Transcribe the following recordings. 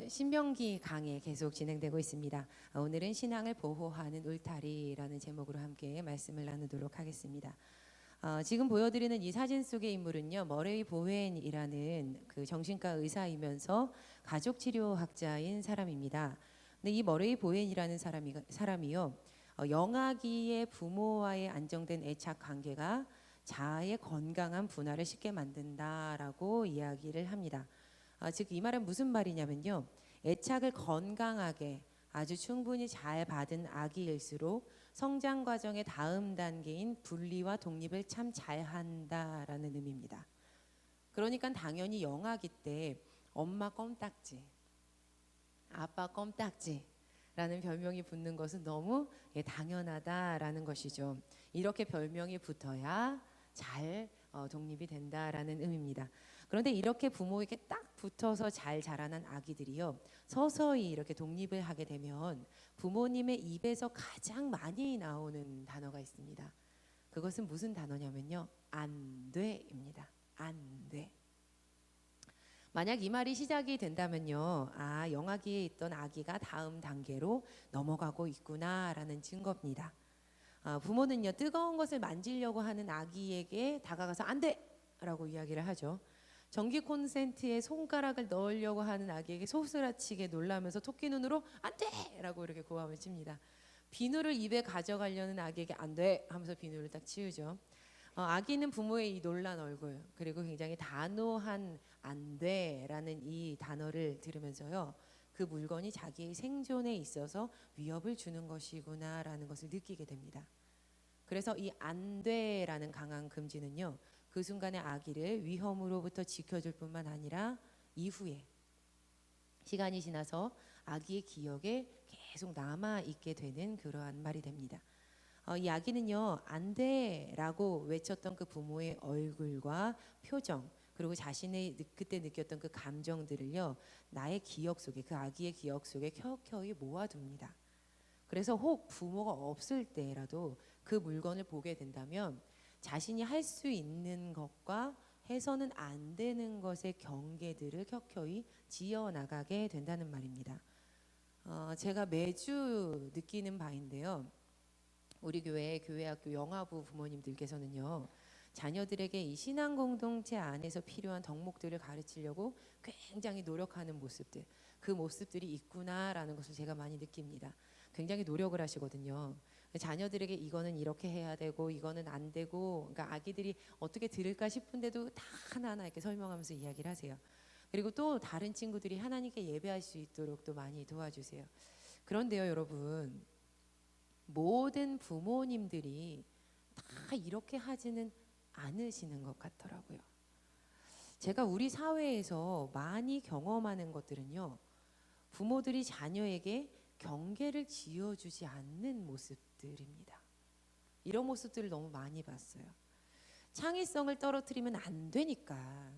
신명기 강의 계속 진행되고 있습니다. 오늘은 신앙을 보호하는 울타리라는 제목으로 함께 말씀을 나누도록 하겠습니다. 지금 보여드리는 이 사진 속의 인물은요, 머레이 보웬이라는 그 정신과 의사이면서 가족치료학자인 사람입니다. 근데 이 머레이 보웬이라는 사람이요, 영아기의 부모와의 안정된 애착 관계가 자아의 건강한 분화를 쉽게 만든다라고 이야기를 합니다. 즉 이 말은 무슨 말이냐면요, 애착을 건강하게 아주 충분히 잘 받은 아기일수록 성장 과정의 다음 단계인 분리와 독립을 참 잘한다라는 의미입니다. 그러니까 당연히 영아기 때 엄마 껌딱지, 아빠 껌딱지라는 별명이 붙는 것은 너무 당연하다라는 것이죠. 이렇게 별명이 붙어야 잘 독립이 된다라는 의미입니다. 그런데 이렇게 부모에게 딱 붙어서 잘 자라난 아기들이요, 서서히 이렇게 독립을 하게 되면 부모님의 입에서 가장 많이 나오는 단어가 있습니다. 그것은 무슨 단어냐면요, 안 돼입니다. 안 돼. 만약 이 말이 시작이 된다면요, 영아기에 있던 아기가 다음 단계로 넘어가고 있구나라는 증거입니다. 부모는요, 뜨거운 것을 만지려고 하는 아기에게 다가가서 안 돼! 라고 이야기를 하죠. 전기 콘센트에 손가락을 넣으려고 하는 아기에게 소스라치게 놀라면서 토끼 눈으로 안 돼! 라고 이렇게 고함을 칩니다. 비누를 입에 가져가려는 아기에게 안 돼! 하면서 비누를 딱 치우죠. 아기는 부모의 이 놀란 얼굴, 그리고 굉장히 단호한 안 돼라는 이 단어를 들으면서요, 그 물건이 자기의 생존에 있어서 위협을 주는 것이구나라는 것을 느끼게 됩니다. 그래서 이 안 돼라는 강한 금지는요, 그 순간의 아기를 위험으로부터 지켜줄 뿐만 아니라 이후에 시간이 지나서 아기의 기억에 계속 남아있게 되는 그러한 말이 됩니다. 이 아기는요, 안 돼라고 외쳤던 그 부모의 얼굴과 표정, 그리고 자신의 그때 느꼈던 그 감정들을요, 나의 기억 속에, 그 아기의 기억 속에 켜켜이 모아둡니다. 그래서 혹 부모가 없을 때라도 그 물건을 보게 된다면 자신이 할 수 있는 것과 해서는 안 되는 것의 경계들을 켜켜이 지어나가게 된다는 말입니다. 제가 매주 느끼는 바인데요, 우리 교회학교 영아부 부모님들께서는요, 자녀들에게 이 신앙 공동체 안에서 필요한 덕목들을 가르치려고 굉장히 노력하는 모습들, 그 모습들이 있구나라는 것을 제가 많이 느낍니다. 굉장히 노력을 하시거든요. 자녀들에게 이거는 이렇게 해야 되고 이거는 안 되고, 그러니까 아기들이 어떻게 들을까 싶은데도 다 하나하나 이렇게 설명하면서 이야기를 하세요. 그리고 또 다른 친구들이 하나님께 예배할 수 있도록 또 많이 도와주세요. 그런데요, 여러분, 모든 부모님들이 다 이렇게 하지는 않으시는 것 같더라고요. 제가 우리 사회에서 많이 경험하는 것들은요, 부모들이 자녀에게 경계를 지어주지 않는 모습들입니다. 이런 모습들을 너무 많이 봤어요. 창의성을 떨어뜨리면 안 되니까,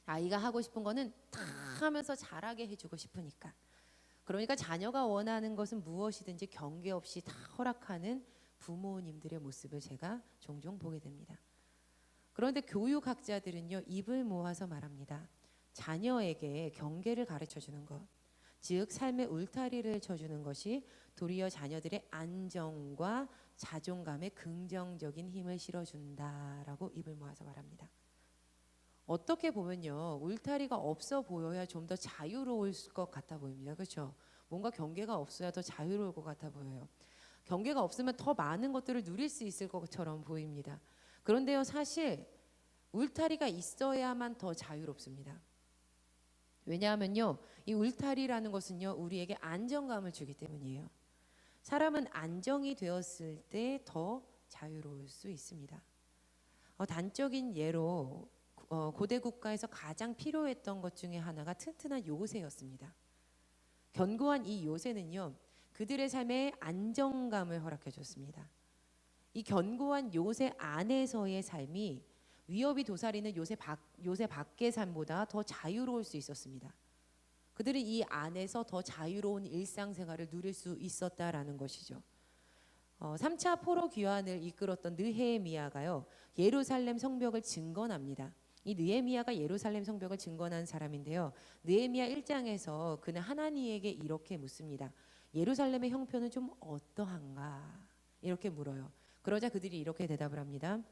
아이가 하고 싶은 거는 다 하면서 잘하게 해주고 싶으니까, 그러니까 자녀가 원하는 것은 무엇이든지 경계 없이 다 허락하는 부모님들의 모습을 제가 종종 보게 됩니다. 그런데 교육학자들은요, 입을 모아서 말합니다. 자녀에게 경계를 가르쳐 주는 것, 즉 삶의 울타리를 쳐주는 것이 도리어 자녀들의 안정과 자존감에 긍정적인 힘을 실어준다라고 입을 모아서 말합니다. 어떻게 보면요, 울타리가 없어 보여야 좀 더 자유로울 것 같아 보입니다. 그렇죠? 뭔가 경계가 없어야 더 자유로울 것 같아 보여요. 경계가 없으면 더 많은 것들을 누릴 수 있을 것처럼 보입니다. 그런데요, 사실 울타리가 있어야만 더 자유롭습니다. 왜냐하면요, 이 울타리라는 것은요, 우리에게 안정감을 주기 때문이에요. 사람은 안정이 되었을 때 더 자유로울 수 있습니다. 단적인 예로 고대 국가에서 가장 필요했던 것 중에 하나가 튼튼한 요새였습니다. 견고한 이 요새는요, 그들의 삶에 안정감을 허락해 줬습니다. 이 견고한 요새 안에서의 삶이 위협이 도사리는 요새 밖의 삶보다 더 자유로울 수 있었습니다. 그들은 이 안에서 더 자유로운 일상생활을 누릴 수 있었다라는 것이죠. 3차 포로 귀환을 이끌었던 느헤미야가요, 예루살렘 성벽을 증건합니다. 이 느헤미야가 예루살렘 성벽을 증건한 사람인데요. 느헤미야 1장에서 그는 하나님에게 이렇게 묻습니다. 예루살렘의 형편은 좀 어떠한가? 이렇게 물어요. 그러자 그들이 이렇게 대답을 합니다.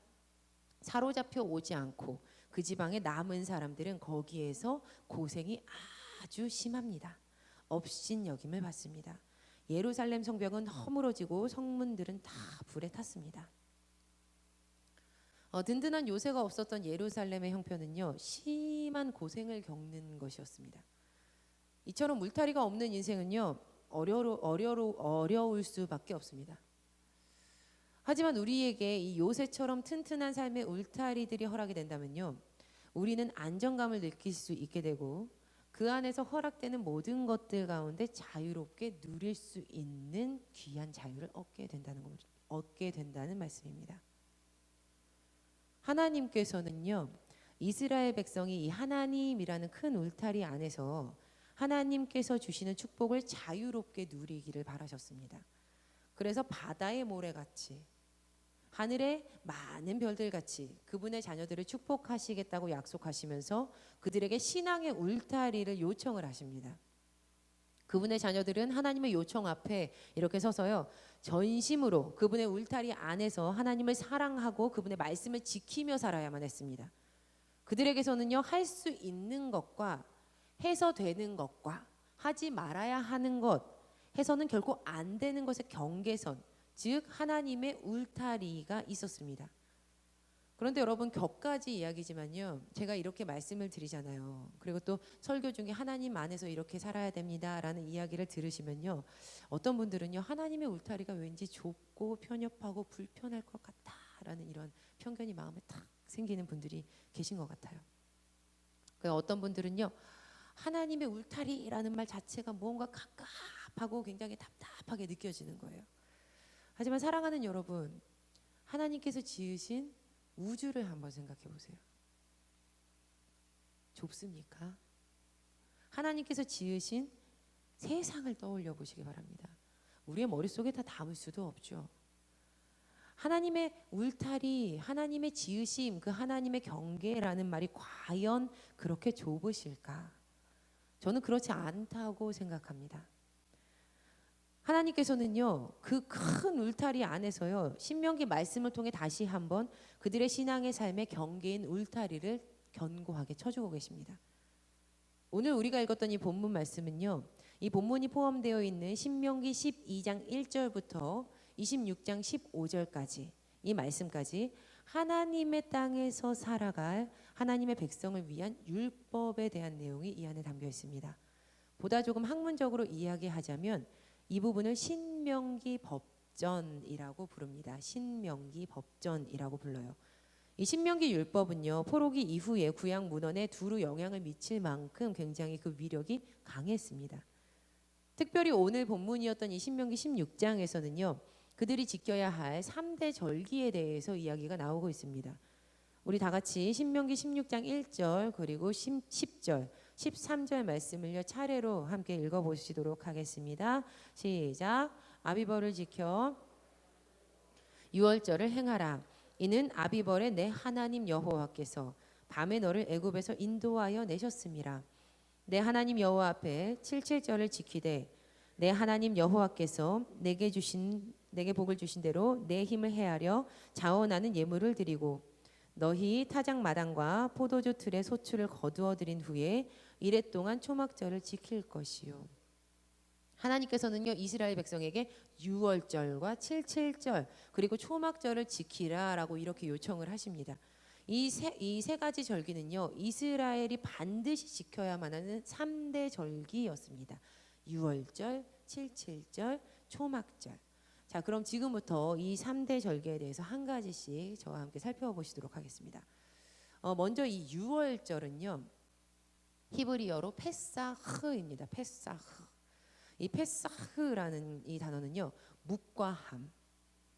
사로잡혀 오지 않고 그 지방에 남은 사람들은 거기에서 고생이 아주 심합니다. 업신여김을 받습니다. 예루살렘 성벽은 허물어지고 성문들은 다 불에 탔습니다. 든든한 요새가 없었던 예루살렘의 형편은요, 심한 고생을 겪는 것이었습니다. 이처럼 울타리가 없는 인생은요, 어려울 수밖에 없습니다. 하지만 우리에게 이 요새처럼 튼튼한 삶의 울타리들이 허락이 된다면요, 우리는 안정감을 느낄 수 있게 되고 그 안에서 허락되는 모든 것들 가운데 자유롭게 누릴 수 있는 귀한 자유를 얻게 된다는 말씀입니다. 하나님께서는요, 이스라엘 백성이 이 하나님이라는 큰 울타리 안에서 하나님께서 주시는 축복을 자유롭게 누리기를 바라셨습니다. 그래서 바다의 모래같이 하늘의 많은 별들같이 그분의 자녀들을 축복하시겠다고 약속하시면서 그들에게 신앙의 울타리를 요청을 하십니다. 그분의 자녀들은 하나님의 요청 앞에 이렇게 서서요, 전심으로 그분의 울타리 안에서 하나님을 사랑하고 그분의 말씀을 지키며 살아야만 했습니다. 그들에게서는요, 할 수 있는 것과 해서 되는 것과 하지 말아야 하는 것, 해서는 결코 안 되는 것의 경계선, 즉 하나님의 울타리가 있었습니다. 그런데 여러분, 격가지 이야기지만요, 제가 이렇게 말씀을 드리잖아요. 그리고 또 설교 중에 하나님 안에서 이렇게 살아야 됩니다라는 이야기를 들으시면요, 어떤 분들은요, 하나님의 울타리가 왠지 좁고 편협하고 불편할 것 같다라는 이런 편견이 마음에 탁 생기는 분들이 계신 것 같아요. 어떤 분들은요, 하나님의 울타리라는 말 자체가 뭔가 갑갑하고 굉장히 답답하게 느껴지는 거예요. 하지만 사랑하는 여러분, 하나님께서 지으신 우주를 한번 생각해 보세요. 좁습니까? 하나님께서 지으신 세상을 떠올려 보시기 바랍니다. 우리의 머릿속에 다 담을 수도 없죠. 하나님의 울타리, 하나님의 지으심, 그 하나님의 경계라는 말이 과연 그렇게 좁으실까? 저는 그렇지 않다고 생각합니다. 하나님께서는요, 그 큰 울타리 안에서요, 신명기 말씀을 통해 다시 한번 그들의 신앙의 삶의 경계인 울타리를 견고하게 쳐주고 계십니다. 오늘 우리가 읽었던 이 본문 말씀은요, 이 본문이 포함되어 있는 신명기 12장 1절부터 26장 15절까지 이 말씀까지 하나님의 땅에서 살아갈 하나님의 백성을 위한 율법에 대한 내용이 이 안에 담겨 있습니다. 보다 조금 학문적으로 이야기하자면 이 부분을 신명기 법전이라고 부릅니다. 신명기 법전이라고 불러요. 이 신명기 율법은요, 포로기 이후에 구약 문헌에 두루 영향을 미칠 만큼 굉장히 그 위력이 강했습니다. 특별히 오늘 본문이었던 이 신명기 16장에서는요, 그들이 지켜야 할 3대 절기에 대해서 이야기가 나오고 있습니다. 우리 다 같이 신명기 16장 1절 그리고 10절 13절 말씀을요, 차례로 함께 읽어보시도록 하겠습니다. 시작. 아비벌을 지켜 유월절을 행하라. 이는 아비벌에 내 하나님 여호와께서 밤에 너를 애굽에서 인도하여 내셨음이라. 내 하나님 여호와 앞에 칠칠절을 지키되 내 하나님 여호와께서 내게 복을 주신 대로 내 힘을 헤아려 자원하는 예물을 드리고 너희 타작 마당과 포도주 틀의 소출을 거두어 드린 후에 이래 동안 초막절을 지킬 것이요. 하나님께서는요, 이스라엘 백성에게 유월절과 칠칠절 그리고 초막절을 지키라라고 이렇게 요청을 하십니다. 이 세 가지 절기는요, 이스라엘이 반드시 지켜야만 하는 3대 절기였습니다. 유월절, 칠칠절, 초막절. 자, 그럼 지금부터 이 3대 절기에 대해서 한 가지씩 저와 함께 살펴보시도록 하겠습니다. 먼저 이 유월절은요, 히브리어로 페사흐입니다. 페사흐. 이 페사흐라는 이 단어는요, 묵과함,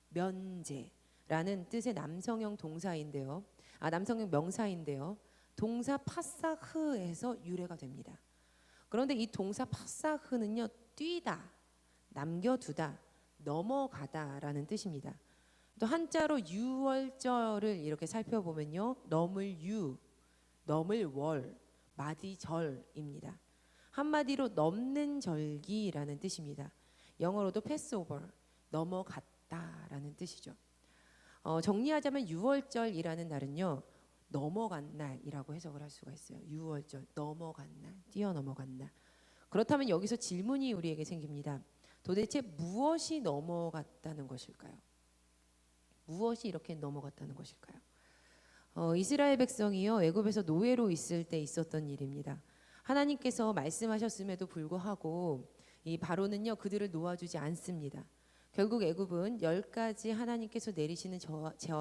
면제라는 뜻의 남성형 동사인데요. 남성형 명사인데요. 동사 파사흐에서 유래가 됩니다. 그런데 이 동사 파사흐는요, 뛰다, 남겨두다, 넘어가다라는 뜻입니다. 또 한자로 유월절을 이렇게 살펴보면요, 넘을 유, 넘을 월, 마디절입니다. 한마디로 넘는 절기라는 뜻입니다. 영어로도 패스오버, 넘어갔다라는 뜻이죠. 정리하자면 유월절이라는 날은요, 넘어간 날이라고 해석을 할 수가 있어요. 유월절, 넘어간 날, 뛰어넘어간 날. 그렇다면 여기서 질문이 우리에게 생깁니다. 도대체 무엇이 넘어갔다는 것일까요? 무엇이 이렇게 넘어갔다는 것일까요? 이스라엘 백성이요, 애굽에서 노예로 있을 때 있었던 일입니다. 하나님께서 말씀하셨음에도 불구하고 이 바로는요, 그들을 놓아주지 않습니다. 결국 애굽은 10가지 하나님께서 내리시는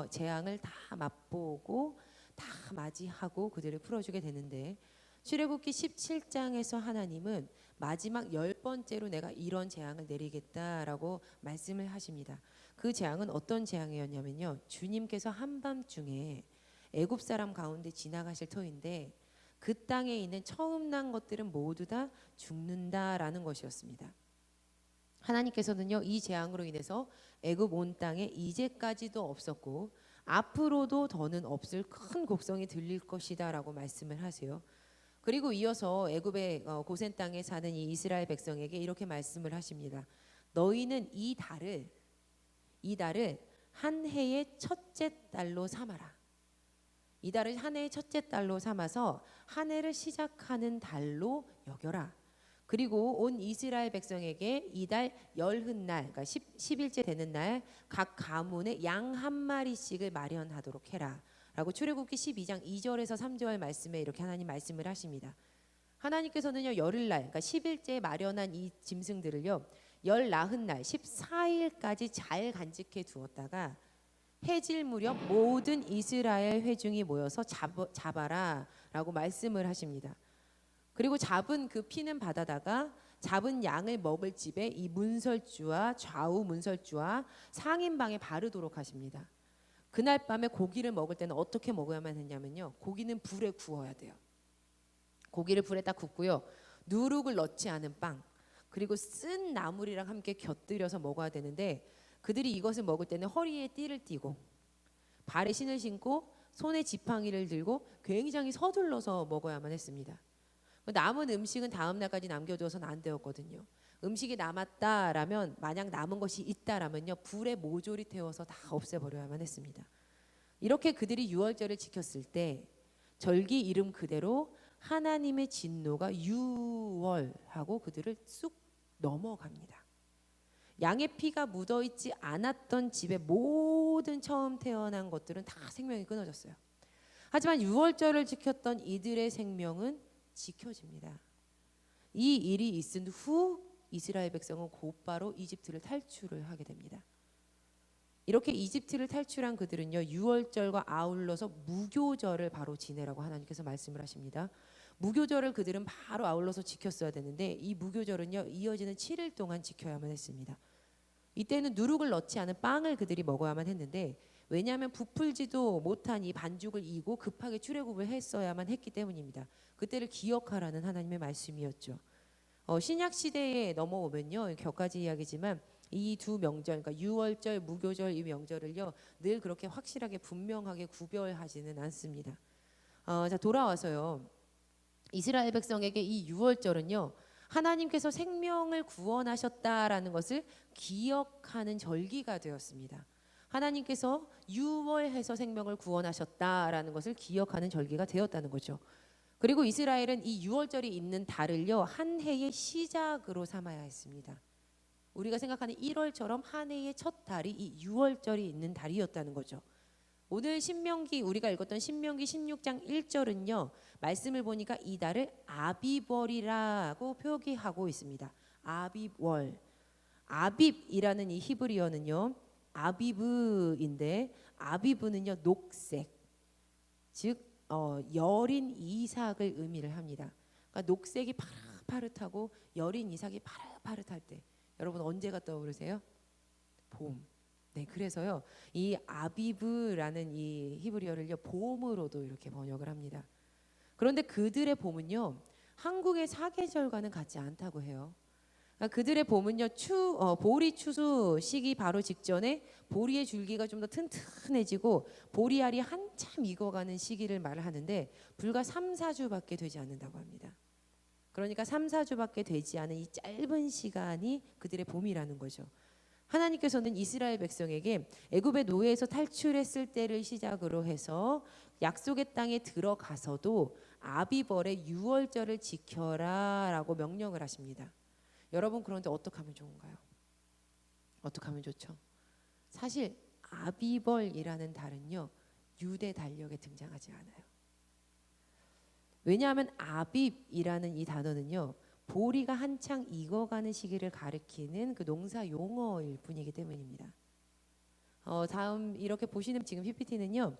재앙을 다 맛보고 다 맞이하고 그들을 풀어주게 되는데, 출애굽기 17장에서 하나님은 마지막 10번째로 내가 이런 재앙을 내리겠다라고 말씀을 하십니다. 그 재앙은 어떤 재앙이었냐면요, 주님께서 한밤중에 애굽 사람 가운데 지나가실 터인데 그 땅에 있는 처음 난 것들은 모두 다 죽는다라는 것이었습니다. 하나님께서는요, 이 재앙으로 인해서 애굽 온 땅에 이제까지도 없었고 앞으로도 더는 없을 큰 곡성이 들릴 것이다라고 말씀을 하세요. 그리고 이어서 애굽의 고센 땅에 사는 이 이스라엘 백성에게 이렇게 말씀을 하십니다. 너희는 이 달을 한 해의 첫째 달로 삼아라. 이 달을 한 해의 첫째 달로 삼아서 한 해를 시작하는 달로 여겨라. 그리고 온 이스라엘 백성에게 이 달 열흔날, 그러니까 10일째 되는 날 각 가문에 양 한 마리씩을 마련하도록 해라 라고 출애굽기 12장 2절에서 3절 말씀에 이렇게 하나님 말씀을 하십니다. 하나님께서는요, 열흘날, 그러니까 10일째 마련한 이 짐승들을요, 열 나흔날 14일까지 잘 간직해 두었다가 해질 무렵 모든 이스라엘 회중이 모여서 잡아라 라고 말씀을 하십니다. 그리고 잡은 그 피는 받아다가 잡은 양을 먹을 집에 이 문설주와 좌우 문설주와 상인방에 바르도록 하십니다. 그날 밤에 고기를 먹을 때는 어떻게 먹어야만 했냐면요, 고기는 불에 구워야 돼요. 고기를 불에 딱 굽고요, 누룩을 넣지 않은 빵, 그리고 쓴 나물이랑 함께 곁들여서 먹어야 되는데, 그들이 이것을 먹을 때는 허리에 띠를 띠고 발에 신을 신고 손에 지팡이를 들고 굉장히 서둘러서 먹어야만 했습니다. 남은 음식은 다음 날까지 남겨두어서는 안 되었거든요. 음식이 남았다라면, 만약 남은 것이 있다라면요, 불에 모조리 태워서 다 없애버려야만 했습니다. 이렇게 그들이 유월절을 지켰을 때 절기 이름 그대로 하나님의 진노가 유월하고 그들을 쑥 넘어갑니다. 양의 피가 묻어있지 않았던 집의 모든 처음 태어난 것들은 다 생명이 끊어졌어요. 하지만 유월절을 지켰던 이들의 생명은 지켜집니다. 이 일이 있은 후 이스라엘 백성은 곧바로 이집트를 탈출을 하게 됩니다. 이렇게 이집트를 탈출한 그들은요, 유월절과 아울러서 무교절을 바로 지내라고 하나님께서 말씀을 하십니다. 무교절을 그들은 바로 아울러서 지켰어야 되는데, 이 무교절은요, 이어지는 7일 동안 지켜야만 했습니다. 이때는 누룩을 넣지 않은 빵을 그들이 먹어야만 했는데, 왜냐하면 부풀지도 못한 이 반죽을 이고 급하게 출애굽을 했어야만 했기 때문입니다. 그때를 기억하라는 하나님의 말씀이었죠. 신약 시대에 넘어오면요, 격가지 이야기지만 이 두 명절, 그러니까 유월절, 무교절 이 명절을요, 늘 그렇게 확실하게 분명하게 구별하지는 않습니다. 자, 돌아와서요, 이스라엘 백성에게 이 유월절은요, 하나님께서 생명을 구원하셨다라는 것을 기억하는 절기가 되었습니다. 하나님께서 유월해서 생명을 구원하셨다라는 것을 기억하는 절기가 되었다는 거죠. 그리고 이스라엘은 이 유월절이 있는 달을요, 한 해의 시작으로 삼아야 했습니다. 우리가 생각하는 1월처럼 한 해의 첫 달이 이 유월절이 있는 달이었다는 거죠. 오늘 신명기, 우리가 읽었던 신명기 16장 1절은요, 말씀을 보니까 이 달을 아비벌이라고 표기하고 있습니다. 아비월. 아빕이라는 이 히브리어는요, 아비브인데, 아비브는요, 녹색, 즉 여린 이삭을 의미를 합니다. 그러니까 녹색이 파릇파릇하고 여린 이삭이 파릇파릇할 때, 여러분 언제가 떠오르세요? 봄. 네, 그래서요, 이 아비브라는 이 히브리어를요, 봄으로도 이렇게 번역을 합니다. 그런데 그들의 봄은요, 한국의 사계절과는 같지 않다고 해요. 그들의 봄은요 보리 추수 시기 바로 직전에 보리의 줄기가 좀 더 튼튼해지고 보리알이 한참 익어가는 시기를 말을 하는데 불과 3, 4주밖에 되지 않는다고 합니다. 그러니까 3, 4주밖에 되지 않은 이 짧은 시간이 그들의 봄이라는 거죠. 하나님께서는 이스라엘 백성에게 애굽의 노예에서 탈출했을 때를 시작으로 해서 약속의 땅에 들어가서도 아비벌의 유월절을 지켜라라고 명령을 하십니다. 여러분 그런데 어떻게 하면 좋은가요? 어떻게 하면 좋죠? 사실 아비벌이라는 달은요 유대 달력에 등장하지 않아요. 왜냐하면 아빕이라는 이 단어는요 보리가 한창 익어가는 시기를 가리키는 그 농사 용어일 뿐이기 때문입니다. 다음 이렇게 보시는 지금 PPT는요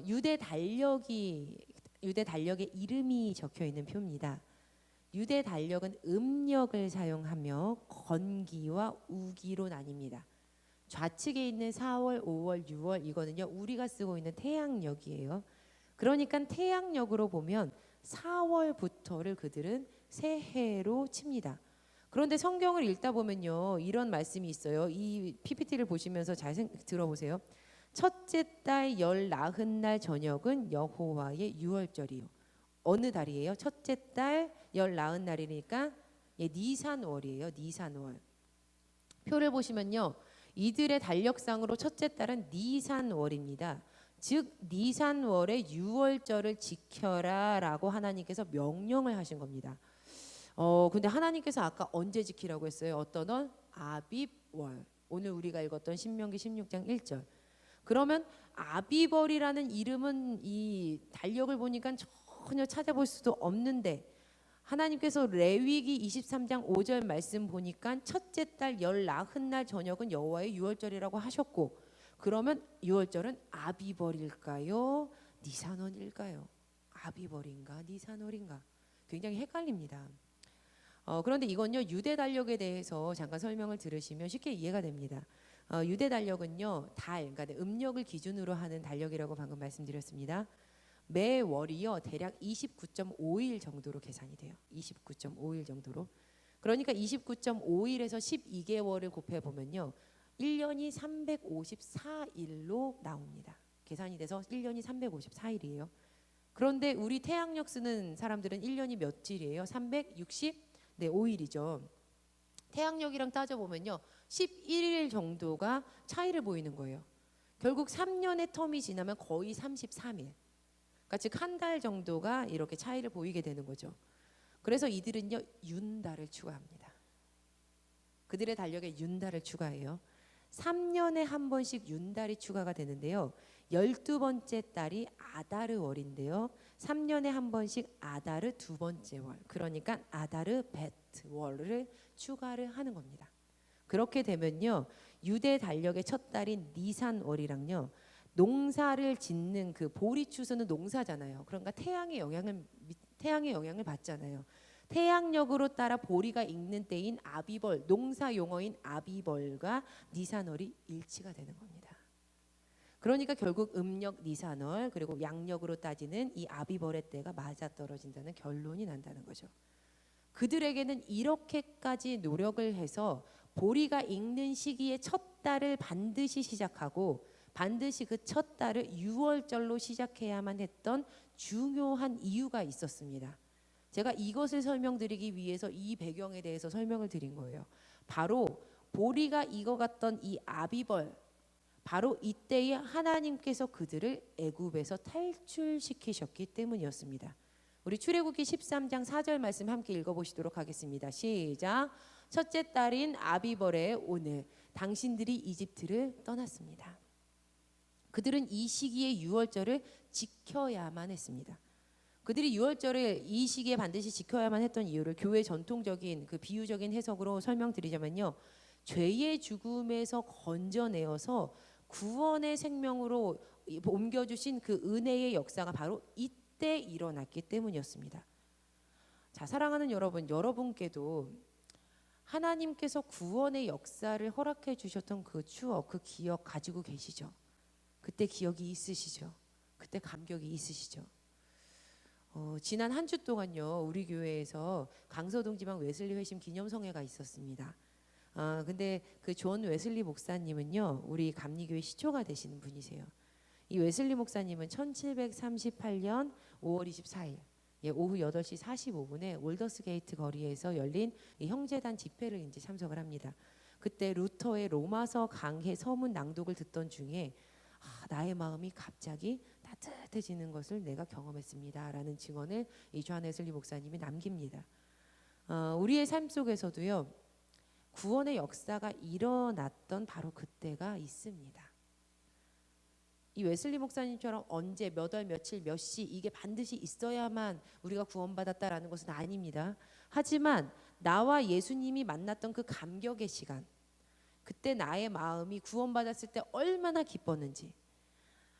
유대 달력의 이름이 적혀 있는 표입니다. 유대 달력은 음력을 사용하며 건기와 우기로 나뉩니다. 좌측에 있는 4월, 5월, 6월 이거는요 우리가 쓰고 있는 태양력이에요. 그러니까 태양력으로 보면 4월부터를 그들은 새해로 칩니다. 그런데 성경을 읽다 보면요 이런 말씀이 있어요. 이 PPT를 보시면서 잘 들어보세요. 첫째 달 열 나흔 날 저녁은 여호와의 유월절이요. 어느 달이에요? 첫째 달 열 나흔 날이니까 니산월이에요. 니산월. 표를 보시면요 이들의 달력상으로 첫째 달은 니산월입니다. 즉 니산월의 유월절을 지켜라라고 하나님께서 명령을 하신 겁니다. 근데 하나님께서 아까 언제 지키라고 했어요? 어떤 월? 아빕월. 오늘 우리가 읽었던 신명기 16장 1절. 그러면 아비벌이라는 이름은 이 달력을 보니까 전혀 찾아볼 수도 없는데 하나님께서 레위기 23장 5절 말씀 보니까 첫째 달 열 나흔 날 저녁은 여호와의 유월절이라고 하셨고 그러면 유월절은 아비벌일까요? 니산월일까요? 아비벌인가 니산월인가? 굉장히 헷갈립니다. 그런데 이건요 유대 달력에 대해서 잠깐 설명을 들으시면 쉽게 이해가 됩니다. 유대 달력은요 그러니까 음력을 기준으로 하는 달력이라고 방금 말씀드렸습니다. 매 월이요 대략 29.5일 정도로 계산이 돼요. 29.5일 정도로. 그러니까 29.5일에서 12개월을 곱해 보면요 1년이 354일로 나옵니다. 계산이 돼서 1년이 354일이에요. 그런데 우리 태양력 쓰는 사람들은 1년이 며칠이에요? 365일이죠. 태양력이랑 따져보면요 11일 정도가 차이를 보이는 거예요. 결국 3년의 텀이 지나면 거의 33일, 그러니까 즉 한 달 정도가 이렇게 차이를 보이게 되는 거죠. 그래서 이들은요 윤달을 추가합니다. 그들의 달력에 윤달을 추가해요. 3년에 한 번씩 윤달이 추가가 되는데요 12번째 달이 아다르 월인데요 3년에 한 번씩 아다르 두 번째 월, 그러니까 아다르 베트 월을 추가를 하는 겁니다. 그렇게 되면요 유대 달력의 첫 달인 니산월이랑요 농사를 짓는 그 보리 추수는 농사잖아요. 그러니까 태양의 영향을 받잖아요. 태양력으로 따라 보리가 익는 때인 아비벌, 농사 용어인 아비벌과 니산월이 일치가 되는 겁니다. 그러니까 결국 음력 니산월 그리고 양력으로 따지는 이 아비벌의 때가 맞아떨어진다는 결론이 난다는 거죠. 그들에게는 이렇게까지 노력을 해서 보리가 익는 시기의 첫 달을 반드시 시작하고 반드시 그 첫 달을 유월절로 시작해야만 했던 중요한 이유가 있었습니다. 제가 이것을 설명드리기 위해서 이 배경에 대해서 설명을 드린 거예요. 바로 보리가 익어갔던 이 아비벌, 바로 이때에 하나님께서 그들을 애굽에서 탈출시키셨기 때문이었습니다. 우리 출애굽기 13장 4절 말씀 함께 읽어보시도록 하겠습니다. 시작. 첫째 달인 아비벌의 오늘 당신들이 이집트를 떠났습니다. 그들은 이 시기에 유월절을 지켜야만 했습니다. 그들이 유월절을 이 시기에 반드시 지켜야만 했던 이유를 교회 전통적인 그 비유적인 해석으로 설명드리자면요. 죄의 죽음에서 건져내어서 구원의 생명으로 옮겨주신 그 은혜의 역사가 바로 이때 일어났기 때문이었습니다. 자, 사랑하는 여러분, 여러분께도 하나님께서 구원의 역사를 허락해 주셨던 그 추억, 그 기억 가지고 계시죠? 그때 기억이 있으시죠? 그때 감격이 있으시죠? 지난 한 주 동안요 우리 교회에서 강서동 지방 웨슬리 회심 기념성회가 있었습니다. 근데 그 존 웨슬리 목사님은요 우리 감리교회 시초가 되시는 분이세요. 이 웨슬리 목사님은 1738년 5월 24일 오후 8시 45분에 올더스 게이트 거리에서 열린 이 형제단 집회를 이제 참석을 합니다. 그때 루터의 로마서 강해 서문 낭독을 듣던 중에 나의 마음이 갑자기 따뜻해지는 것을 내가 경험했습니다라는 증언을 이 존 웨슬리 목사님이 남깁니다. 우리의 삶 속에서도요 구원의 역사가 일어났던 바로 그때가 있습니다. 이 웨슬리 목사님처럼 언제 몇 월 며칠 몇 시 이게 반드시 있어야만 우리가 구원받았다라는 것은 아닙니다. 하지만 나와 예수님이 만났던 그 감격의 시간, 그때 나의 마음이 구원받았을 때 얼마나 기뻤는지,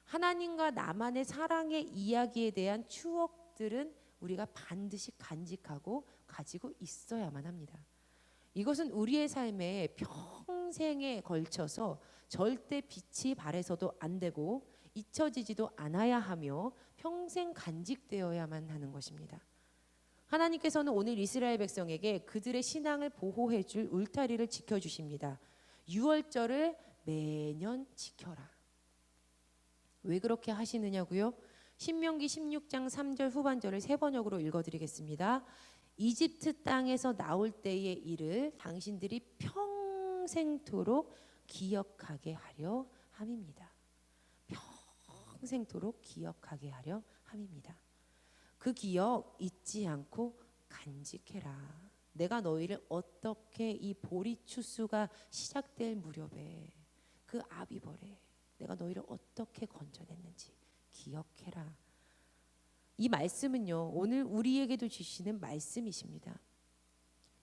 하나님과 나만의 사랑의 이야기에 대한 추억들은 우리가 반드시 간직하고 가지고 있어야만 합니다. 이것은 우리의 삶에 평생에 걸쳐서 절대 빛이 발해서도 안 되고 잊혀지지도 않아야 하며 평생 간직되어야만 하는 것입니다. 하나님께서는 오늘 이스라엘 백성에게 그들의 신앙을 보호해 줄 울타리를 지켜주십니다. 유월절을 매년 지켜라. 왜 그렇게 하시느냐고요? 신명기 16장 3절 후반절을 세 번역으로 읽어드리겠습니다. 이집트 땅에서 나올 때의 일을 당신들이 평생토록 기억하게 하려 함입니다. 평생토록 기억하게 하려 함입니다. 그 기억 잊지 않고 간직해라. 내가 너희를 어떻게 이 보리추수가 시작될 무렵에 그 아비벌에 내가 너희를 어떻게 건져냈는지 기억해라. 이 말씀은요 오늘 우리에게도 주시는 말씀이십니다.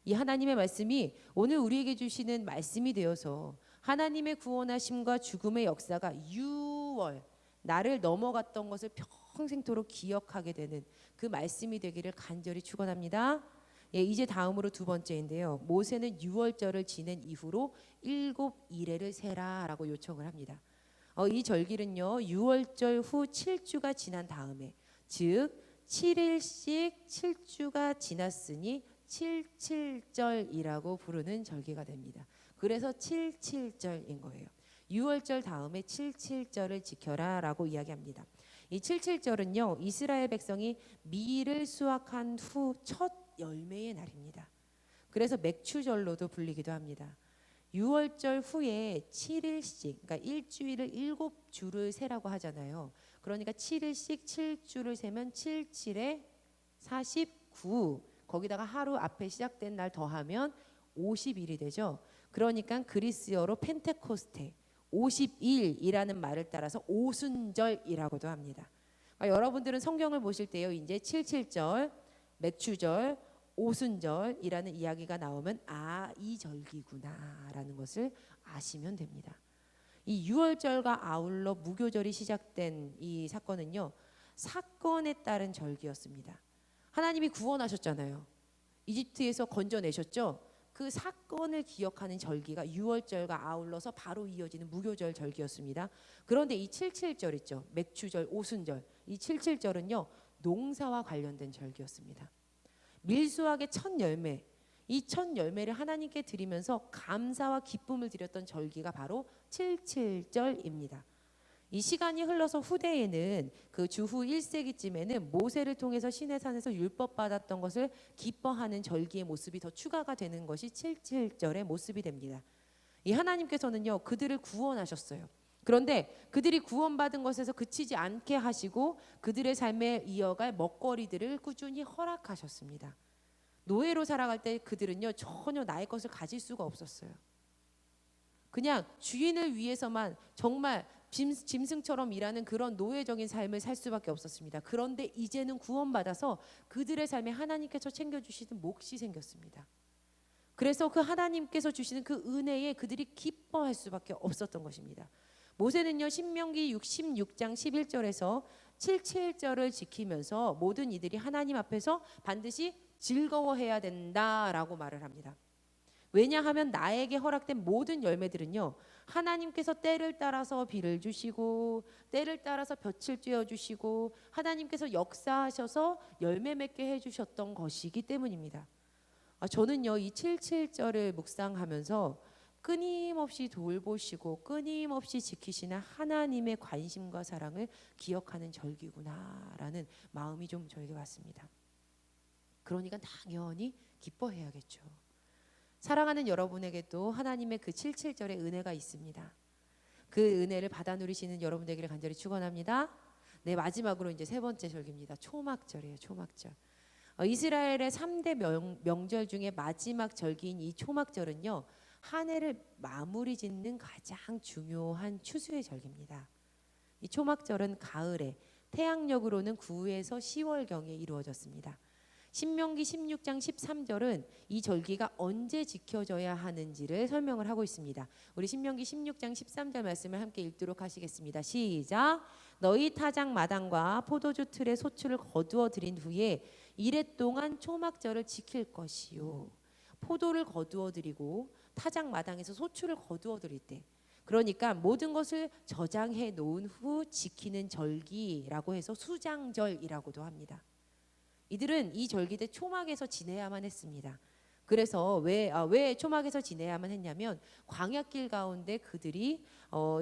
이 하나님의 말씀이 오늘 우리에게 주시는 말씀이 되어서 하나님의 구원하심과 죽음의 역사가 6월 나를 넘어갔던 것을 평생토록 기억하게 되는 그 말씀이 되기를 간절히 축원합니다. 이제 다음으로 두 번째인데요. 모세는 6월절을 지낸 이후로 7이레를 세라라고 요청을 합니다. 이 절기는요 6월절 후 7주가 지난 다음에 즉 7일씩 7주가 지났으니 77절이라고 부르는 절기가 됩니다. 그래서 77절인 거예요. 6월절 다음에 77절을 지켜라 라고 이야기합니다. 이 77절은요 이스라엘 백성이 밀을 수확한 후 첫 열매의 날입니다. 그래서 맥추절로도 불리기도 합니다. 6월절 후에 7일씩 그러니까 일주일을 7주를 세라고 하잖아요. 그러니까 7일씩 7주를 세면 7, 7에 49 거기다가 하루 앞에 시작된 날 더하면 50일이 되죠. 그러니까 그리스어로 펜테코스테 50일이라는 말을 따라서 오순절이라고도 합니다. 그러니까 여러분들은 성경을 보실 때요 이제 77절, 맥추절, 오순절이라는 이야기가 나오면 이 절기구나라는 것을 아시면 됩니다. 이 6월절과 아울러 무교절이 시작된 이 사건은요 사건에 따른 절기였습니다. 하나님이 구원하셨잖아요. 이집트에서 건져내셨죠. 그 사건을 기억하는 절기가 6월절과 아울러서 바로 이어지는 무교절 절기였습니다. 그런데 이 77절 있죠. 맥추절, 오순절. 이 77절은요. 농사와 관련된 절기였습니다. 밀수확의 첫 열매, 이 첫 열매를 하나님께 드리면서 감사와 기쁨을 드렸던 절기가 바로 77절입니다. 이 시간이 흘러서 후대에는 그 주후 1세기쯤에는 모세를 통해서 시내산에서 율법 받았던 것을 기뻐하는 절기의 모습이 더 추가가 되는 것이 77절의 모습이 됩니다. 이 하나님께서는요 그들을 구원하셨어요. 그런데 그들이 구원받은 것에서 그치지 않게 하시고 그들의 삶에 이어갈 먹거리들을 꾸준히 허락하셨습니다. 노예로 살아갈 때 그들은요 전혀 나의 것을 가질 수가 없었어요. 그냥 주인을 위해서만 정말 짐승처럼 일하는 그런 노예적인 삶을 살 수밖에 없었습니다. 그런데 이제는 구원받아서 그들의 삶에 하나님께서 챙겨주시는 몫이 생겼습니다. 그래서 그 하나님께서 주시는 그 은혜에 그들이 기뻐할 수밖에 없었던 것입니다. 모세는요 신명기 16장 11절에서 77절을 지키면서 모든 이들이 하나님 앞에서 반드시 즐거워해야 된다라고 말을 합니다. 왜냐하면 나에게 허락된 모든 열매들은요, 하나님께서 때를 따라서 비를 주시고 때를 따라서 볕을 쬐어 주시고 하나님께서 역사하셔서 열매 맺게 해주셨던 것이기 때문입니다. 저는요, 이 77절을 묵상하면서 끊임없이 돌보시고 끊임없이 지키시는 하나님의 관심과 사랑을 기억하는 절기구나라는 마음이 좀 저에게 왔습니다. 그러니까 당연히 기뻐해야겠죠. 사랑하는 여러분에게도 하나님의 그 77절의 은혜가 있습니다. 그 은혜를 받아 누리시는 여러분 되기를 간절히 축원합니다. 네, 마지막으로 이제 세 번째 절기입니다. 초막절이에요. 초막절. 이스라엘의 3대 명절 중에 마지막 절기인 이 초막절은요, 한 해를 마무리 짓는 가장 중요한 추수의 절기입니다. 이 초막절은 가을에 태양력으로는 9에서 10월경에 이루어졌습니다. 신명기 16장 13절은 이 절기가 언제 지켜져야 하는지를 설명을 하고 있습니다. 우리 신명기 16장 13절 말씀을 함께 읽도록 하시겠습니다. 시작. 너희 타작 마당과 포도주 틀의 소출을 거두어 들인 후에 이래 동안 초막절을 지킬 것이요. 포도를 거두어 들이고 타작 마당에서 소출을 거두어 들일 때, 그러니까 모든 것을 저장해 놓은 후 지키는 절기라고 해서 수장절이라고도 합니다. 이들은 이 절기 때 초막에서 지내야만 했습니다. 그래서 왜 초막에서 지내야만 했냐면 광야길 가운데 그들이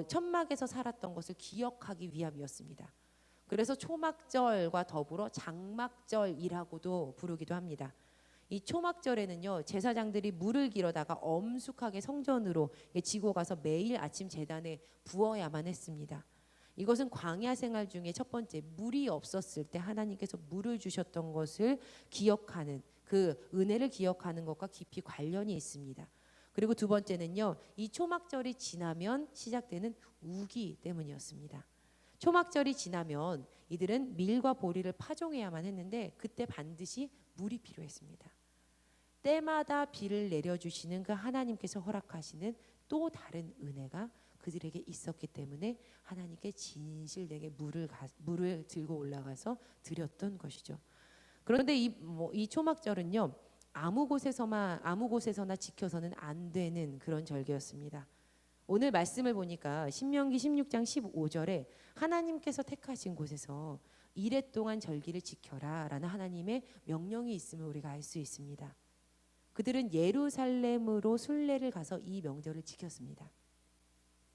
천막에서 살았던 것을 기억하기 위함이었습니다. 그래서 초막절과 더불어 장막절이라고도 부르기도 합니다. 이 초막절에는요, 제사장들이 물을 길어다가 엄숙하게 성전으로 지고 가서 매일 아침 제단에 부어야만 했습니다. 이것은 광야 생활 중에 첫 번째, 물이 없었을 때 하나님께서 물을 주셨던 것을 기억하는, 그 은혜를 기억하는 것과 깊이 관련이 있습니다. 그리고 두 번째는요, 이 초막절이 지나면 시작되는 우기 때문이었습니다. 초막절이 지나면 이들은 밀과 보리를 파종해야만 했는데 그때 반드시 물이 필요했습니다. 때마다 비를 내려주시는 그 하나님께서 허락하시는 또 다른 은혜가 그들에게 있었기 때문에 하나님께 진실되게 물을 들고 올라가서 드렸던 것이죠. 그런데 이 초막절은요, 아무 곳에서나 지켜서는 안 되는 그런 절기였습니다. 오늘 말씀을 보니까 신명기 16장 15절에 하나님께서 택하신 곳에서 이래 동안 절기를 지켜라 라는 하나님의 명령이 있음을 우리가 알 수 있습니다. 그들은 예루살렘으로 순례를 가서 이 명절을 지켰습니다.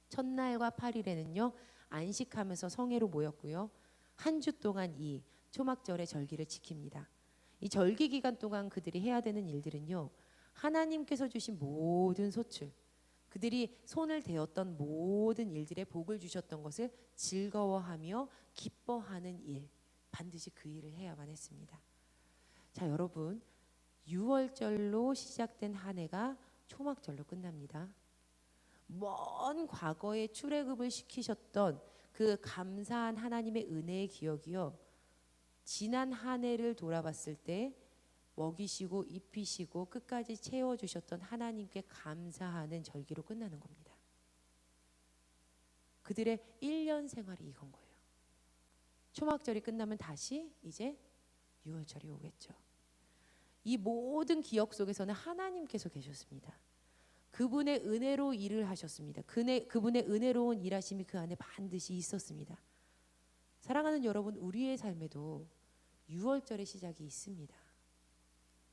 첫날과 8일에는요 안식하면서 성회로 모였고요, 한 주 동안 이 초막절의 절기를 지킵니다. 이 절기 기간 동안 그들이 해야 되는 일들은요, 하나님께서 주신 모든 소출, 그들이 손을 대었던 모든 일들에 복을 주셨던 것을 즐거워하며 기뻐하는 일, 반드시 그 일을 해야만 했습니다. 자, 여러분, 6월절로 시작된 한 해가 초막절로 끝납니다. 먼 과거에 출애굽을 시키셨던 그 감사한 하나님의 은혜의 기억이요, 지난 한 해를 돌아봤을 때 먹이시고 입히시고 끝까지 채워주셨던 하나님께 감사하는 절기로 끝나는 겁니다. 그들의 1년 생활이 이건 거예요. 초막절이 끝나면 다시 이제 6월절이 오겠죠. 이 모든 기억 속에서는 하나님께서 계셨습니다. 그분의 은혜로 일을 하셨습니다. 그분의 은혜로운 일하심이 그 안에 반드시 있었습니다. 사랑하는 여러분, 우리의 삶에도 6월절의 시작이 있습니다.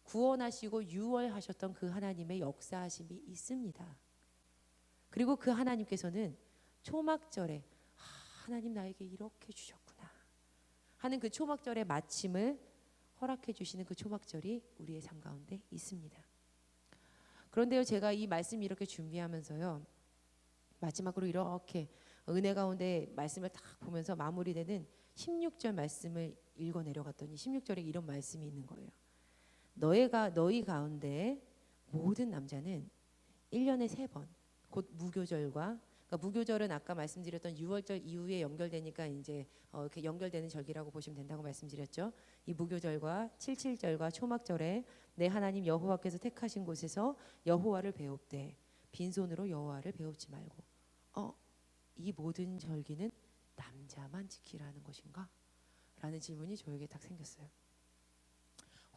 구원하시고 유월하셨던 그 하나님의 역사하심이 있습니다. 그리고 그 하나님께서는 초막절에 하나님 나에게 이렇게 주셨구나 하는 그 초막절의 마침을 허락해 주시는 그 초막절이 우리의 삶 가운데 있습니다. 그런데요, 제가 이 말씀 이렇게 준비하면서요, 마지막으로 이렇게 은혜 가운데 말씀을 딱 보면서 마무리되는 16절 말씀을 읽어 내려갔더니 16절에 이런 말씀이 있는 거예요. 너희 가운데 모든 남자는 1년에 3번 곧 무교절과, 그러니까 무교절은 아까 말씀드렸던 6월절 이후에 연결되니까 이제 이렇게 연결되는 절기라고 보시면 된다고 말씀드렸죠. 이 무교절과 77절과 초막절에 내 하나님 여호와께서 택하신 곳에서 여호와를 배웁되 빈손으로 여호와를 배우지 말고, 이 모든 절기는 남자만 지키라는 것인가? 라는 질문이 저에게 딱 생겼어요.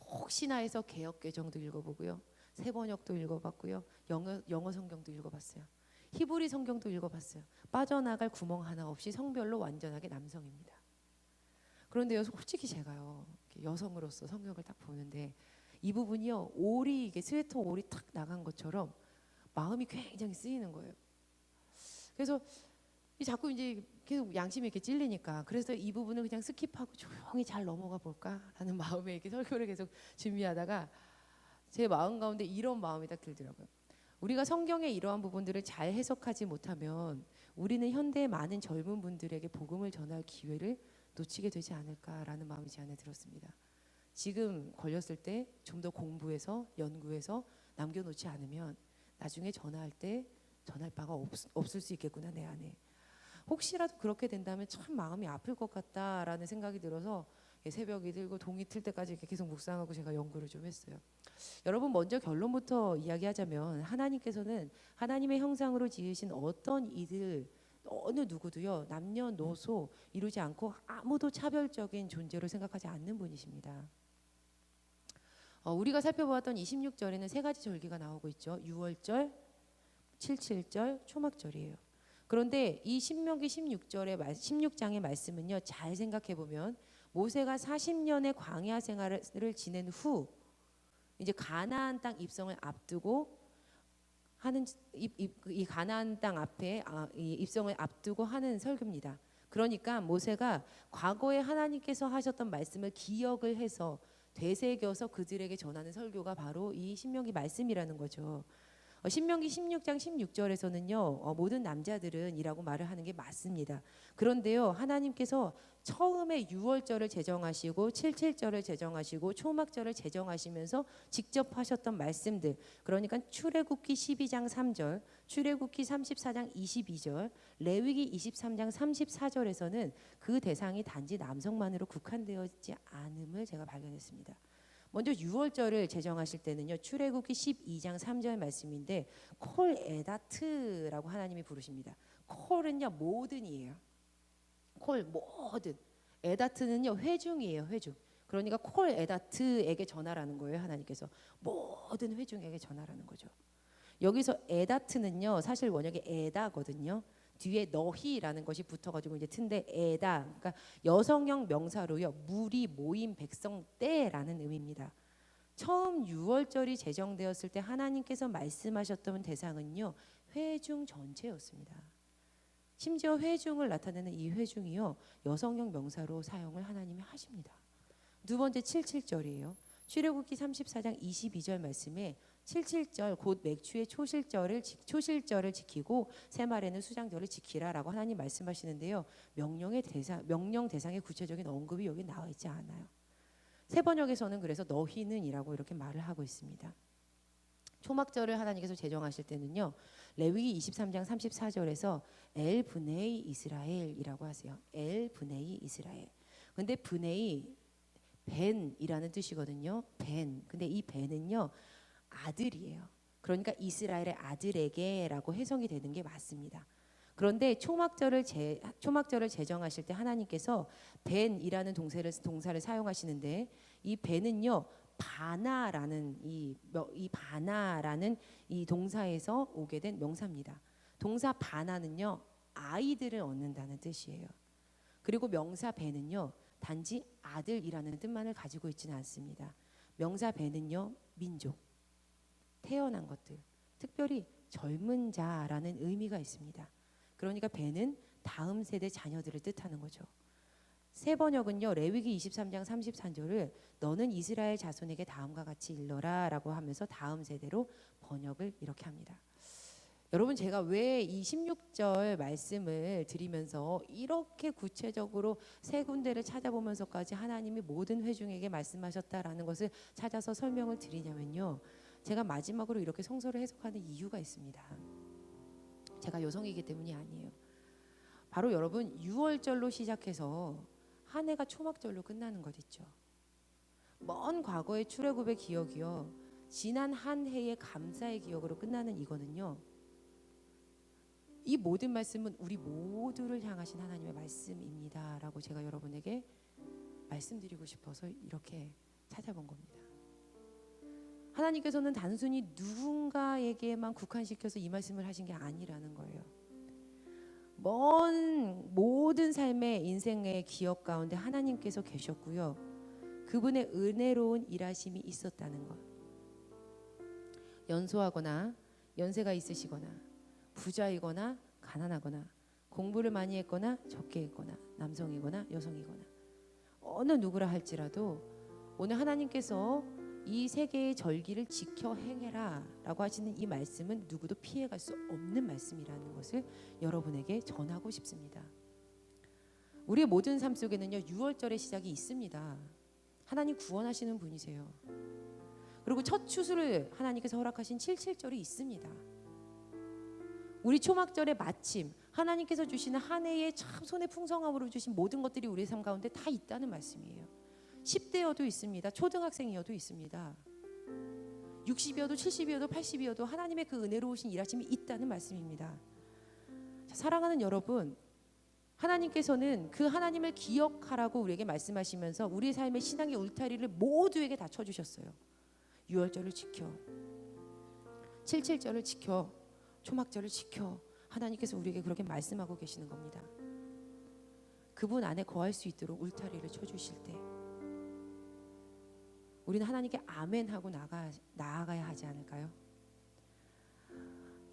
혹시나 해서 개역개정도 읽어보고요, 세번역도 읽어봤고요. 영어 성경도 읽어봤어요. 히브리 성경도 읽어봤어요. 빠져나갈 구멍 하나 없이 성별로 완전하게 남성입니다. 그런데요, 솔직히 제가요, 여성으로서 성경을 딱 보는데 이 부분이요, 올이 이게 스웨터 올이 탁 나간 것처럼 마음이 굉장히 쓰이는 거예요. 그래서 자꾸 이제 계속 양심이 이렇게 찔리니까, 그래서 이 부분을 그냥 스킵하고 조용히 잘 넘어가 볼까라는 마음에 이렇게 설교를 계속 준비하다가 제 마음 가운데 이런 마음이 딱 들더라고요. 우리가 성경의 이러한 부분들을 잘 해석하지 못하면 우리는 현대의 많은 젊은 분들에게 복음을 전할 기회를 놓치게 되지 않을까라는 마음이 제 안에 들었습니다. 지금 걸렸을 때 좀 더 공부해서 연구해서 남겨놓지 않으면 나중에 전화할 때 전할 바가 없을 수 있겠구나, 내 안에. 혹시라도 그렇게 된다면 참 마음이 아플 것 같다라는 생각이 들어서 새벽이 들고 동이 틀 때까지 이렇게 계속 묵상하고 제가 연구를 좀 했어요. 여러분, 먼저 결론부터 이야기하자면 하나님께서는 하나님의 형상으로 지으신 어떤 이들 어느 누구도요, 남녀노소 이루지 않고 아무도 차별적인 존재로 생각하지 않는 분이십니다. 우리가 살펴보았던 26절에는 세 가지 절기가 나오고 있죠. 유월절, 칠칠절, 초막절이에요. 그런데 이 신명기 16장의 말씀은요, 잘 생각해 보면 모세가 40년의 광야 생활을 지낸 후 이제 가나안 땅 입성을 앞두고 하는 이 가나안 땅 앞에 이 입성을 앞두고 하는 설교입니다. 그러니까 모세가 과거에 하나님께서 하셨던 말씀을 기억을 해서 되새겨서 그들에게 전하는 설교가 바로 이 신명기 말씀이라는 거죠. 신명기 16장 16절에서는요, 모든 남자들은 이라고 말을 하는 게 맞습니다. 그런데요, 하나님께서 처음에 유월절을 제정하시고 칠칠절을 제정하시고 초막절을 제정하시면서 직접 하셨던 말씀들, 그러니까 출애굽기 12장 3절, 출애굽기 34장 22절, 레위기 23장 34절에서는 그 대상이 단지 남성만으로 국한되어있지 않음을 제가 발견했습니다. 먼저 유월절을 제정하실 때는요, 출애굽기 12장 3절 말씀인데 콜 에다트라고 하나님이 부르십니다. 콜은요, 모든이에요. 콜, 모든. 에다트는요, 회중이에요. 회중. 그러니까 콜 에다트에게 전하라는 거예요. 하나님께서 모든 회중에게 전하라는 거죠. 여기서 에다트는요, 사실 원역이 에다거든요. 뒤에 너희라는 것이 붙어가지고 이제 튼데 에다, 그러니까 여성형 명사로요, 무리, 모임, 백성, 때라는 의미입니다. 처음 유월절이 제정되었을 때 하나님께서 말씀하셨던 대상은요, 회중 전체였습니다. 심지어 회중을 나타내는 이 회중이요, 여성형 명사로 사용을 하나님이 하십니다. 두 번째 77절이에요. 출애굽기 34장 22절 말씀에 77절 곧 맥추의 초실절을 지키고 새말에는 수장절을 지키라라고 하나님 말씀하시는데요. 명령 대상의 구체적인 언급이 여기 나와 있지 않아요. 세 번역에서는 그래서 너희는이라고 이렇게 말을 하고 있습니다. 초막절을 하나님께서 제정하실 때는요, 레위기 23장 34절에서 엘 브네이 이스라엘이라고 하세요. 엘 브네이 이스라엘. 근데 브네이 벤이라는 뜻이거든요. 벤. 근데 이 벤은요, 아들이에요. 그러니까 이스라엘의 아들에게라고 해석이 되는 게 맞습니다. 그런데 초막절을 제정하실 때 하나님께서 벤이라는 동사를 사용하시는데 이 벤은요, 바나라는 이 동사에서 오게 된 명사입니다. 동사 바나는요, 아이들을 얻는다는 뜻이에요. 그리고 명사 벤은요, 단지 아들이라는 뜻만을 가지고 있지는 않습니다. 명사 벤은요, 민족, 태어난 것들, 특별히 젊은 자라는 의미가 있습니다. 그러니까 벤은 다음 세대 자녀들을 뜻하는 거죠. 세 번역은요, 레위기 23장 33절을 너는 이스라엘 자손에게 다음과 같이 일러라 라고 하면서 다음 세대로 번역을 이렇게 합니다. 여러분, 제가 왜 이 16절 말씀을 드리면서 이렇게 구체적으로 세 군데를 찾아보면서까지 하나님이 모든 회중에게 말씀하셨다라는 것을 찾아서 설명을 드리냐면요, 제가 마지막으로 이렇게 성서를 해석하는 이유가 있습니다. 제가 여성이기 때문이 아니에요. 바로 여러분, 유월절로 시작해서 한 해가 초막절로 끝나는 것 있죠. 먼 과거의 출애굽의 기억이요, 지난 한 해의 감사의 기억으로 끝나는 이거는요, 이 모든 말씀은 우리 모두를 향하신 하나님의 말씀입니다 라고 제가 여러분에게 말씀드리고 싶어서 이렇게 찾아본 겁니다. 하나님께서는 단순히 누군가에게만 국한시켜서 이 말씀을 하신 게 아니라는 거예요. 모든 삶의 인생의 기억 가운데 하나님께서 계셨고요. 그분의 은혜로운 일하심이 있었다는 것. 연소하거나 연세가 있으시거나 부자이거나 가난하거나 공부를 많이 했거나 적게 했거나 남성이거나 여성이거나 어느 누구라 할지라도 오늘 하나님께서 이 세계의 절기를 지켜 행해라 라고 하시는 이 말씀은 누구도 피해갈 수 없는 말씀이라는 것을 여러분에게 전하고 싶습니다. 우리의 모든 삶 속에는요, 6월절의 시작이 있습니다. 하나님 구원하시는 분이세요. 그리고 첫 추수를 하나님께서 허락하신 77절이 있습니다. 우리 초막절의 마침, 하나님께서 주시는 한 해의 참 손의 풍성함으로 주신 모든 것들이 우리의 삶 가운데 다 있다는 말씀이에요. 10대여도 있습니다. 초등학생이어도 있습니다. 60이어도 70이어도 80이어도 하나님의 그 은혜로우신 일하심이 있다는 말씀입니다. 자, 사랑하는 여러분, 하나님께서는 그 하나님을 기억하라고 우리에게 말씀하시면서 우리의 삶의 신앙의 울타리를 모두에게 다 쳐주셨어요. 6월절을 지켜, 77절을 지켜, 초막절을 지켜. 하나님께서 우리에게 그렇게 말씀하고 계시는 겁니다. 그분 안에 거할 수 있도록 울타리를 쳐주실 때 우리는 하나님께 아멘하고 나아가야 하지 않을까요?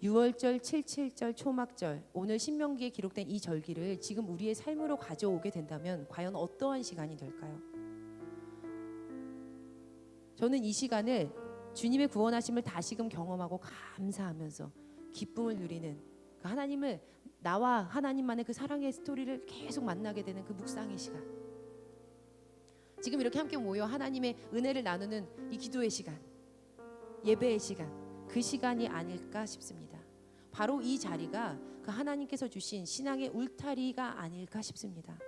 6월절, 77절, 초막절, 오늘 신명기에 기록된 이 절기를 지금 우리의 삶으로 가져오게 된다면 과연 어떠한 시간이 될까요? 저는 이 시간을 주님의 구원하심을 다시금 경험하고 감사하면서 기쁨을 누리는 그 하나님을, 나와 하나님만의 그 사랑의 스토리를 계속 만나게 되는 그 묵상의 시간, 지금 이렇게 함께 모여 하나님의 은혜를 나누는 이 기도의 시간, 예배의 시간, 그 시간이 아닐까 싶습니다. 바로 이 자리가 그 하나님께서 주신 신앙의 울타리가 아닐까 싶습니다.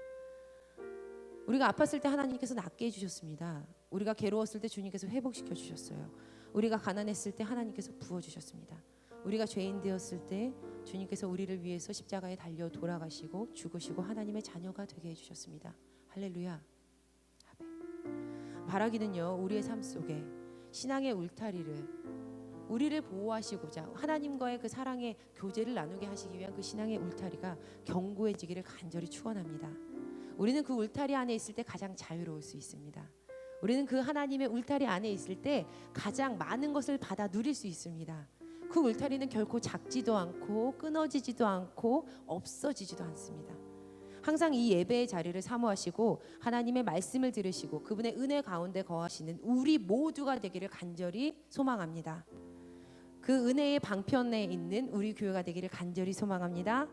우리가 아팠을 때 하나님께서 낫게 해주셨습니다. 우리가 괴로웠을 때 주님께서 회복시켜 주셨어요. 우리가 가난했을 때 하나님께서 부어주셨습니다. 우리가 죄인 되었을 때 주님께서 우리를 위해서 십자가에 달려 돌아가시고 죽으시고 하나님의 자녀가 되게 해주셨습니다. 할렐루야. 바라기는요, 우리의 삶 속에 신앙의 울타리를, 우리를 보호하시고자 하나님과의 그 사랑의 교제를 나누게 하시기 위한 그 신앙의 울타리가 견고해지기를 간절히 축원합니다. 우리는 그 울타리 안에 있을 때 가장 자유로울 수 있습니다. 우리는 그 하나님의 울타리 안에 있을 때 가장 많은 것을 받아 누릴 수 있습니다. 그 울타리는 결코 작지도 않고 끊어지지도 않고 없어지지도 않습니다. 항상 이 예배의 자리를 사모하시고 하나님의 말씀을 들으시고 그분의 은혜 가운데 거하시는 우리 모두가 되기를 간절히 소망합니다. 그 은혜의 방편에 있는 우리 교회가 되기를 간절히 소망합니다.